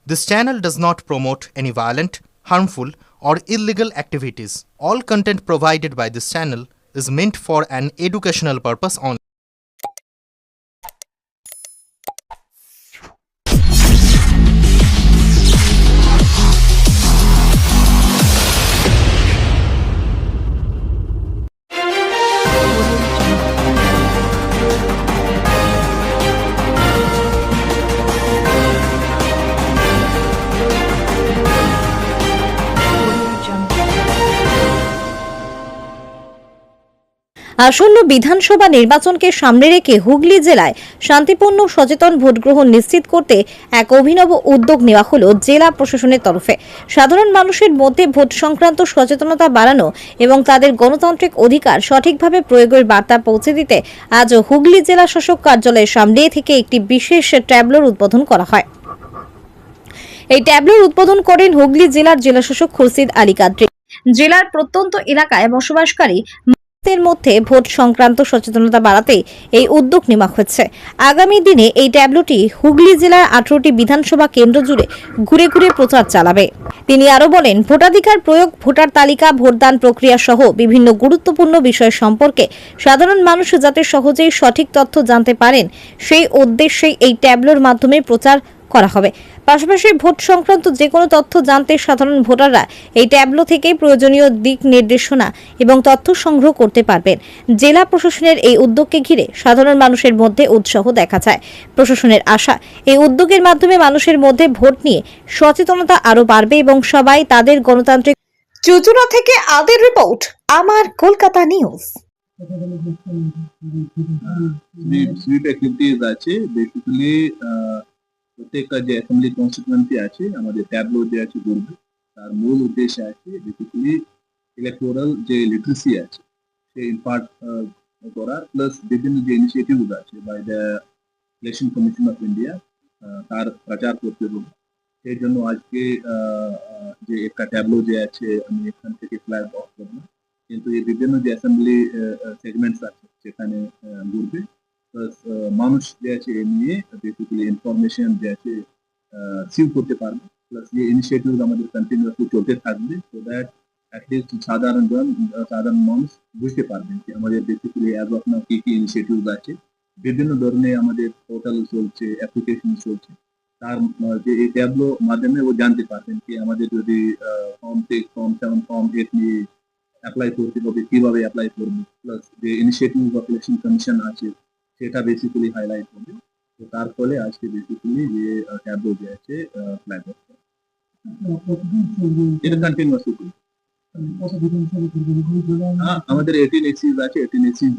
This channel does not promote any violent, harmful, or illegal activities. All content provided by this channel is meant for an educational purpose only. আসন্ন বিধানসভা নির্বাচনকে সামনে রেখে হুগলি জেলায় শান্তিপূর্ণ সচেতন ভোটগ্রহণ নিশ্চিত করতে এক অভিনব উদ্যোগ নেওয়া হলো জেলা প্রশাসনের তরফে। সাধারণ মানুষের মধ্যে ভোট সংক্রান্ত সচেতনতা বাড়ানো এবং তাদের গণতান্ত্রিক অধিকার সঠিকভাবে প্রয়োগের বার্তা পৌঁছে দিতে আজ হুগলি জেলা শাসক কার্যালয়ের সামনে থেকে একটি বিশেষ ট্যাবলোর উদ্বোধন করা হয়। এই ট্যাবলোর উদ্বোধন করেন হুগলি জেলার জেলাশাসক খুরশিদ আলী কাদরি। জেলার প্রত্যন্ত এলাকায় বসবাসকারী এর মধ্যে ভোট সংক্রান্ত সচেতনতা বাড়াতে এই উদ্যোগ নেওয়া হচ্ছে। আগামী দিনে এই ট্যাবলোটি হুগলি জেলার 18টি বিধানসভা কেন্দ্র জুড়ে ঘুরে ঘুরে প্রচার চালাবে। তিনি আরো বলেন, ভোটাধিকার প্রয়োগ, ভোটার তালিকা, ভোটদান প্রক্রিয়া সহ বিভিন্ন গুরুত্বপূর্ণ বিষয় সম্পর্কে সাধারণ মানুষ যাতে সহজেই সঠিক তথ্য জানতে পারেন সেই উদ্দেশ্যে এই ট্যাবলোর মাধ্যমে প্রচার করা হবে। পাশাপাশি ভোট সংক্রান্ত যে কোনো তথ্য জানতে সাধারণ ভোটাররা এই ট্যাবলো থেকে প্রয়োজনীয় দিক নির্দেশনা এবং তথ্য সংগ্রহ করতে পারবেন। জেলা প্রশাসনের এই উদ্যোগকে ঘিরে সাধারণ মানুষের মধ্যে উৎসাহ দেখা যায়। প্রশাসনের আশা, এই উদ্যোগের মাধ্যমে মানুষের মধ্যে ভোট নিয়ে সচেতনতা আরও বাড়বে এবং সবাই তাদের গণতান্ত্রিক। চুচুড়া থেকে আদের রিপোর্ট, আমার কলকাতা নিউজ। সুইপ অ্যাক্টিভিটিস আছে বেসিক্যালি প্রত্যেকটা যে অ্যাসেম্বলি কনস্টিটুয়েন্সি আছে আমাদের ট্যাবলো যে আছে করবে, তার মূল উদ্দেশ্য আছে বেসিক্যালি ইলেকটোরাল যে লিটারেসি আছে সেই ইম্পার্ট করার, প্লাস বিভিন্ন যে ইনিশিয়েটিভ আছে by the election commission of India তার প্রচার করতে হবে। সেই জন্য আজকে যে একটা ট্যাবলো যে আছে আমি এখান থেকে ফ্ল্যাগ অফ করবো, কিন্তু এই বিভিন্ন যে অ্যাসেম্বলি সেগমেন্টস আছে সেখানে ঘুরবে, প্লাস মানুষ যে আছে এ নিয়ে বেসিক্যালি ইনফরমেশন যে আছে রিসিভ করতে পারবে, প্লাস যে ইনিশিয়েটিভ আমাদের কন্টিনিউয়াসলি চলতে থাকবে সো দ্যাট অ্যাটলিস্ট সাধারণ মানুষ বুঝতে পারবেন যে আমাদের বেসিক্যালি অ্যাজ অফ নাও কি কি ইনিশিয়েটিভ আছে, বিভিন্ন ধরনের আমাদের পোর্টাল চলছে, অ্যাপ্লিকেশন চলছে, তার যে এই ট্যাবলো মাধ্যমে ও জানতে পারবেন কি আমাদের যদি ফর্ম 6, ফর্ম 7, ফর্ম 8 নিয়ে অ্যাপ্লাই করতে হবে কিভাবে অ্যাপ্লাই করবো, প্লাস যে ইনিশিয়েটিভ অফ ইলেকশন কমিশন আছে সেটা বেসিক্যালি হাইলাইট হবে। তো তার ফলে আজকে বেসিক্যালি যে ট্যাবলো যে আছে ফ্ল্যাগ অফ এটা কন্টিনিউয়াসলি আমাদের 18 এসিস আছে, 18 এসিস